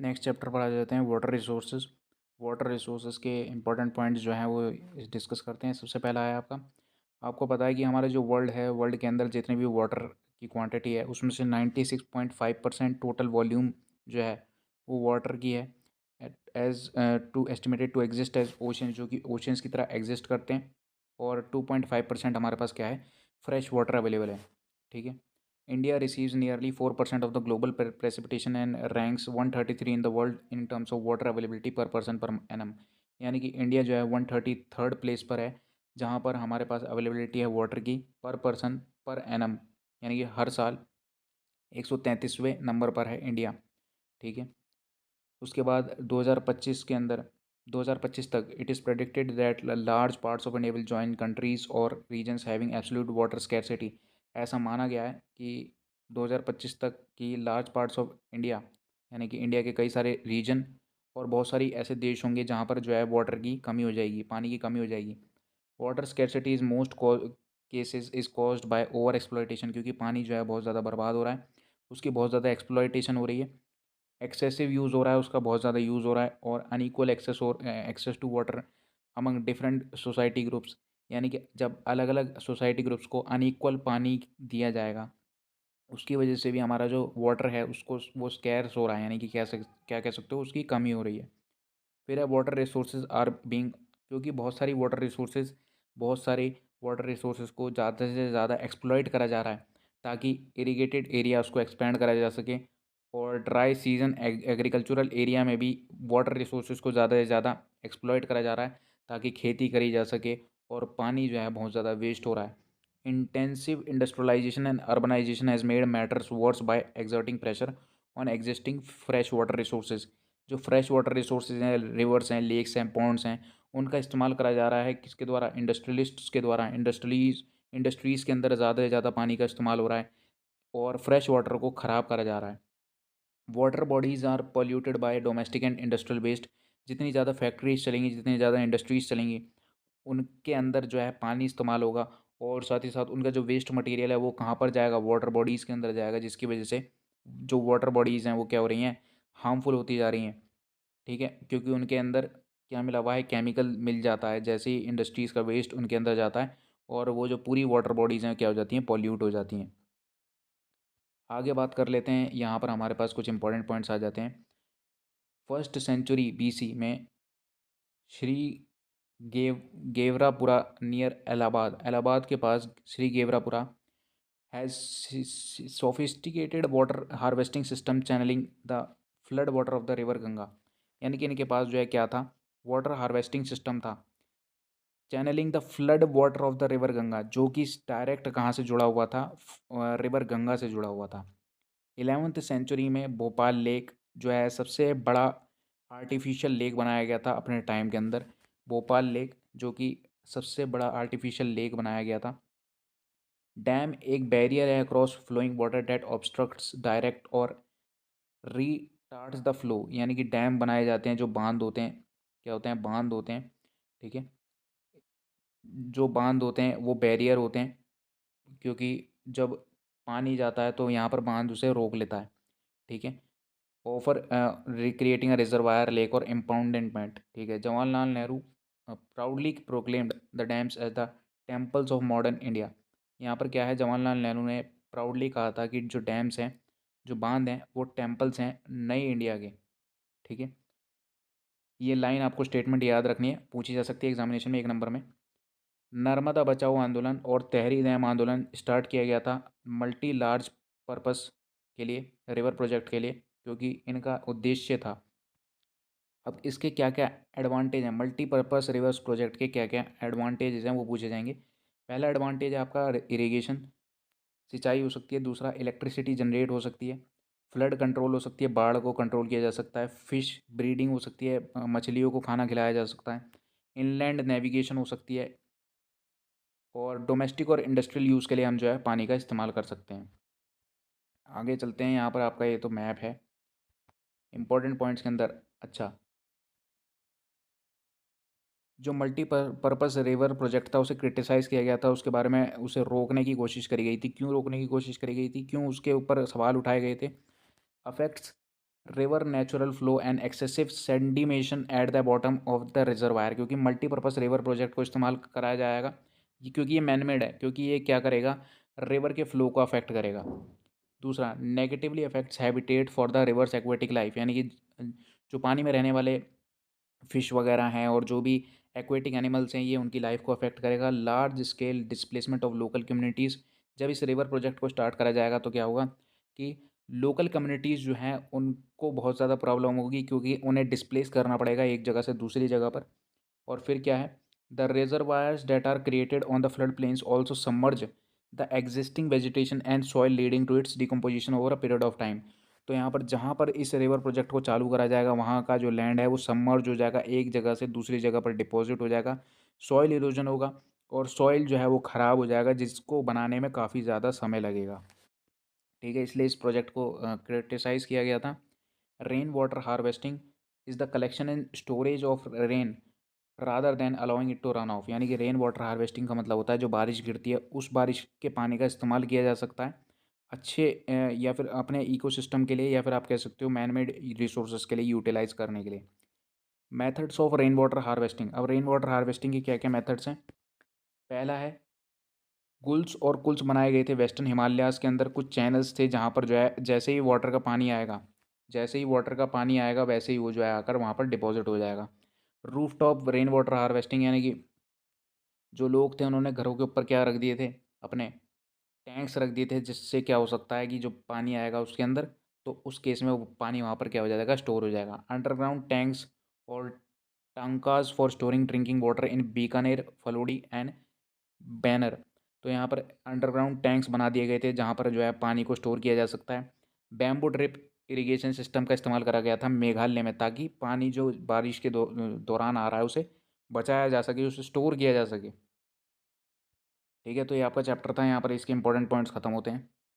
Next chapter पर आ जाते हैं वाटर रिसोर्सेज। वाटर रिसोर्सेज के इंपॉर्टेंट पॉइंट्स जो हैं वो डिस्कस करते हैं। सबसे पहला है आपको पता है कि हमारा जो वर्ल्ड है, वर्ल्ड के अंदर जितने भी वाटर की क्वांटिटी है उसमें से 96.5% टोटल वॉल्यूम जो है वो वाटर की है। As to estimated to exist as ocean, जो कि ओशंस की तरह एग्जिस्ट करते हैं। और 2.5% हमारे पास क्या है, फ्रेश वाटर अवेलेबल है। ठीक है। India receives nearly 4% of the global precipitation and ranks 133 in the world in terms of water availability per person per annum। यानी कि इंडिया जो है 133rd प्लेस पर है, जहाँ पर हमारे पास अवेलेबिलिटी है वाटर की पर पर्सन पर एनम, यानी कि हर साल 133वें नंबर पर है इंडिया। ठीक है। उसके बाद 2025 के अंदर 2025 तक it is predicted that large parts of an will join countries और regions having absolute water scarcity. ऐसा माना गया है कि 2025 तक की लार्ज पार्ट्स ऑफ इंडिया, यानी कि इंडिया के कई सारे रीजन और बहुत सारी ऐसे देश होंगे जहाँ पर जो है वाटर की कमी हो जाएगी, पानी की कमी हो जाएगी। Water scarcity is most cases is caused by over exploitation, क्योंकि पानी जो है बहुत ज़्यादा बर्बाद हो रहा है, उसकी बहुत ज़्यादा एक्सप्लॉयटेशन हो रही है, एक्सेसिव यूज़ हो रहा है, उसका बहुत ज़्यादा यूज़ हो रहा है, और unequal access to water among different society groups. यानी कि जब अलग अलग सोसाइटी ग्रुप्स को अनइक्वल पानी दिया जाएगा, उसकी वजह से भी हमारा जो वाटर है उसको वो स्कैर्स हो रहा है, यानी कि क्या कह सकते हो, उसकी कमी हो रही है। फिर है वाटर रिसोर्सेज आर बीइंग, क्योंकि बहुत सारे वाटर रिसोर्सेज को ज़्यादा से ज़्यादा एक्सप्लॉइट करा जा रहा है, ताकि इरिगेटेड एरिया उसको एक्सपेंड करा जा सके। और ड्राई सीजन एग्रीकल्चरल एरिया में भी वाटर रिसोर्सेज को ज़्यादा से ज़्यादा एक्सप्लॉइट करा जा रहा है, ताकि खेती करी जा सके, और पानी जो है बहुत ज़्यादा वेस्ट हो रहा है। Intensive industrialization and urbanization has made matters worse by exerting pressure on existing fresh water resources. जो फ्रेश वाटर रिसोर्सेज हैं, रिवर्स हैं, लेक्स हैं, पॉन्ड्स हैं, उनका इस्तेमाल करा जा रहा है किसके द्वारा, इंडस्ट्रियलिस्ट्स के द्वारा। इंडस्ट्रीज़ के अंदर ज़्यादा से ज़्यादा पानी का इस्तेमाल हो रहा है, और फ्रेश वाटर को ख़राब करा जा रहा है। Water bodies are polluted by domestic and industrial waste. जितनी ज़्यादा फैक्ट्रीज चलेंगी, जितनी ज़्यादा इंडस्ट्रीज़ चलेंगी, उनके अंदर जो है पानी इस्तेमाल होगा, और साथ ही साथ उनका जो वेस्ट मटेरियल है वो कहाँ पर जाएगा, वाटर बॉडीज़ के अंदर जाएगा, जिसकी वजह से जो वाटर बॉडीज़ हैं वो क्या हो रही हैं, हार्मफुल होती जा रही हैं। ठीक है, क्योंकि उनके अंदर क्या मिला हुआ है, केमिकल मिल जाता है, जैसे ही इंडस्ट्रीज़ का वेस्ट उनके अंदर जाता है, और वो जो पूरी वाटर बॉडीज़ हैं क्या हो जाती हैं, पॉल्यूट हो जाती हैं। आगे बात कर लेते हैं, यहाँ पर हमारे पास कुछ इंपॉर्टेंट पॉइंट्स आ जाते हैं। फर्स्ट सेंचुरी बीसी में श्री गेवरापुरा नियर इलाहाबाद, इलाहाबाद के पास Sringaverapura has sophisticated water harvesting system channelling the flood water of the river Ganga. यानी कि इनके पास जो है क्या था, वाटर हार्वेस्टिंग सिस्टम था, channelling the flood water of the river Ganga, जो कि डायरेक्ट कहाँ से जुड़ा हुआ था, रिवर गंगा से जुड़ा हुआ था। 11वीं सेंचुरी में भोपाल लेक जो है सबसे बड़ा आर्टिफिशियल लेक बनाया गया था अपने टाइम के अंदर। भोपाल लेक जो कि सबसे बड़ा आर्टिफिशियल लेक बनाया गया था। डैम एक बैरियर है across flowing water that obstructs direct और रिटार्ड्स द फ्लो। यानी कि डैम बनाए जाते हैं, जो बांध होते हैं, क्या होते हैं, बांध होते हैं। ठीक है। जो बांध होते हैं वो बैरियर होते हैं, क्योंकि जब पानी जाता है तो यहाँ पर बांध उसे रोक लेता है। ठीक है। Offer recreating a reservoir lake और इम्पाउंडमेंट। ठीक है। Jawaharlal Nehru proudly proclaimed the dams as the temples of modern India. यहाँ पर क्या है, जवाहरलाल नेहरू ने प्राउडली कहा था कि जो डैम्स हैं, जो बांध हैं, वो टेम्पल्स हैं नई इंडिया के। ठीक है। ये लाइन आपको स्टेटमेंट याद रखनी है, पूछी जा सकती है एग्जामिनेशन में 1 नंबर में। नर्मदा बचाओ आंदोलन और तहरी डैम आंदोलन स्टार्ट किया गया था मल्टी लार्ज पर्पस के लिए, रिवर प्रोजेक्ट के लिए, क्योंकि इनका उद्देश्य था। अब इसके क्या क्या एडवांटेज हैं, मल्टीपर्पज़ रिवर्स प्रोजेक्ट के क्या क्या एडवांटेजेस हैं वो पूछे जाएंगे। पहला एडवांटेज है आपका इरिगेशन, सिंचाई हो सकती है। दूसरा, इलेक्ट्रिसिटी जनरेट हो सकती है। फ्लड कंट्रोल हो सकती है, बाढ़ को कंट्रोल किया जा सकता है। फिश ब्रीडिंग हो सकती है, मछलियों को खाना खिलाया जा सकता है। इनलैंड नेविगेशन हो सकती है। और डोमेस्टिक और इंडस्ट्रियल यूज़ के लिए हम जो है पानी का इस्तेमाल कर सकते हैं। आगे चलते हैं, यहाँ पर आपका ये तो मैप है इंपॉर्टेंट पॉइंट्स के अंदर। अच्छा, जो मल्टीपर्पज़ रिवर प्रोजेक्ट था उसे क्रिटिसाइज़ किया गया था, उसके बारे में उसे रोकने की कोशिश करी गई थी। क्यों रोकने की कोशिश करी गई थी, क्यों उसके ऊपर सवाल उठाए गए थे? Affects river natural flow and excessive sedimentation at the bottom of the reservoir, क्योंकि मल्टीपर्पज़ रिवर प्रोजेक्ट को इस्तेमाल कराया जाएगा क्योंकि ये मैनमेड है, क्योंकि ये क्या करेगा, रिवर के फ्लो को अफेक्ट करेगा। दूसरा, negatively affects habitat for the reverse aquatic life, यानी कि जो पानी में रहने वाले फिश वगैरह हैं और जो भी एक्वेटिक एनिमल्स हैं, ये उनकी लाइफ को अफेक्ट करेगा। Large scale displacement of local communities, जब इस रिवर प्रोजेक्ट को स्टार्ट करा जाएगा तो क्या होगा कि लोकल कम्युनिटीज़ जो हैं उनको बहुत ज़्यादा प्रॉब्लम होगी, क्योंकि उन्हें डिस्प्लेस करना पड़ेगा एक जगह से दूसरी जगह पर। और फिर क्या है, the reservoirs that are created on the flood plains also submerge the existing vegetation and soil leading to its decomposition over a period of time. तो यहाँ पर जहाँ पर इस रिवर प्रोजेक्ट को चालू करा जाएगा वहाँ का जो लैंड है वो सबमर्ज हो जाएगा, एक जगह से दूसरी जगह पर डिपॉजिट हो जाएगा, सॉइल इरोजन होगा और सॉइल जो है वो ख़राब हो जाएगा, जिसको बनाने में काफ़ी ज़्यादा समय लगेगा। ठीक है, इसलिए इस प्रोजेक्ट को क्रिटिसाइज़ किया गया था। Rain water harvesting is the collection and storage of rain rather than allowing it to run off, यानी कि रेन वाटर हार्वेस्टिंग का मतलब होता है जो बारिश गिरती है उस बारिश के पानी का इस्तेमाल किया जा सकता है अच्छे या फिर अपने इकोसिस्टम के लिए, या फिर आप कह सकते हो मैन मेड रिसोर्सेज के लिए यूटिलाइज करने के लिए। Methods of rain water harvesting, अब रेन वाटर हार्वेस्टिंग के क्या क्या मेथड्स हैं। पहला है, गुल्स और कुल्स बनाए गए थे वेस्टर्न हिमालयाज़ के अंदर, कुछ चैनल्स थे जहाँ पर जो है जैसे ही वाटर का पानी आएगा, जैसे ही वाटर का पानी आएगा वैसे ही वो जो है आकर वहाँ पर डिपॉजिट हो जाएगा। Roof top rain water harvesting, यानी कि जो लोग थे उन्होंने घरों के ऊपर क्या रख दिए थे, अपने टैंक्स रख दिए थे, जिससे क्या हो सकता है कि जो पानी आएगा उसके अंदर, तो उस केस में वो पानी वहाँ पर क्या हो जाएगा, स्टोर हो जाएगा। अंडरग्राउंड टैंक्स और tankas for storing drinking water in Bikaner, Phalodi and Barmer, तो यहाँ पर अंडरग्राउंड टैंक्स बना दिए गए थे जहाँ पर जो है पानी को स्टोर किया जा सकता है। बैम्बू ड्रिप इरिगेशन सिस्टम का इस्तेमाल करा गया था मेघालय में, ताकि पानी जो बारिश के दौरान आ रहा है उसे बचाया जा सके, उसे स्टोर किया जा सके। ठीक है, तो ये आपका चैप्टर था, यहाँ पर इसके इंपॉर्टेंट पॉइंट्स खत्म होते हैं।